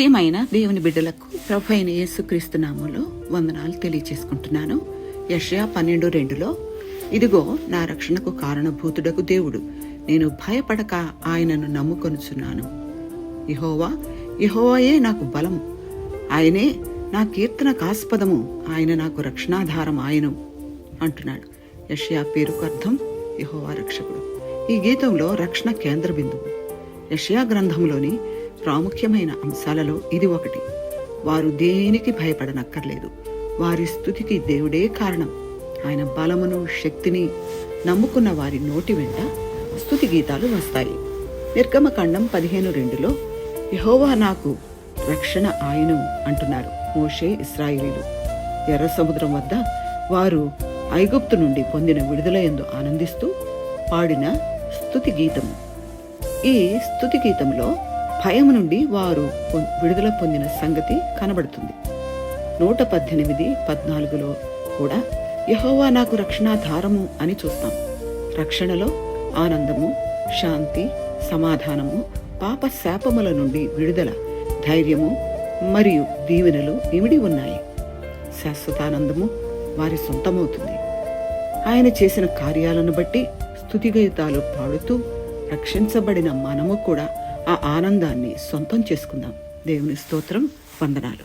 ప్రియమైన దేవుని బిడ్డలకు ప్రభు అయిన యేసుక్రీస్తు నామములో వందనాలు తెలియచేసుకుంటున్నాను. యెషయా 12:2 ఇదిగో నా రక్షణకు కారణభూతుడకు దేవుడు, నేను భయపడక ఆయనను నమ్ముకొనుచున్నాను. యెహోవాయే నాకు బలము, ఆయనే నా కీర్తనకు ఆస్పదము, ఆయన నాకు రక్షణాధారం ఆయను అంటున్నాడు. యెషయా పేరుకు అర్థం యెహోవా రక్షకుడు. ఈ గీతంలో రక్షణ కేంద్ర బిందువు. యెషయా గ్రంథంలోని ప్రాముఖ్యమైన అంశాలలో ఇది ఒకటి. వారు దేనికి భయపడనక్కర్లేదు. వారి స్తుతికి దేవుడే కారణం. ఆయన బలమును శక్తిని నమ్ముకున్న వారి నోటి వెంట స్తుతి గీతాలు వస్తాయి. నిర్గమకాండం 15:2 యెహోవా నాకు రక్షణ ఆయను అంటున్నారు మోషే, ఇశ్రాయేలీలు. ఎర్ర సముద్రం వద్ద వారు ఐగుప్తు నుండి పొందిన విడుదల యందు ఆనందిస్తూ పాడిన స్తుతి గీతము. ఈ స్తుతి గీతంలో భయం నుండి వారు విడుదల పొందిన సంగతి కనబడుతుంది. 118:14 కూడా యెహోవా నాకు రక్షణాధారము అని చూస్తాం. రక్షణలో ఆనందము, శాంతి, సమాధానము, పాప శాపముల నుండి విడుదల, ధైర్యము మరియు దీవెనలు ఇమిడి ఉన్నాయి. శాశ్వతానందము వారి సొంతమవుతుంది. ఆయన చేసిన కార్యాలను బట్టి స్తుతిగీతాలు పాడుతూ రక్షించబడిన మనము కూడా ఆ ఆనందాన్ని సొంతం చేసుకుందాం. దేవుని స్తోత్రం, వందనాలు.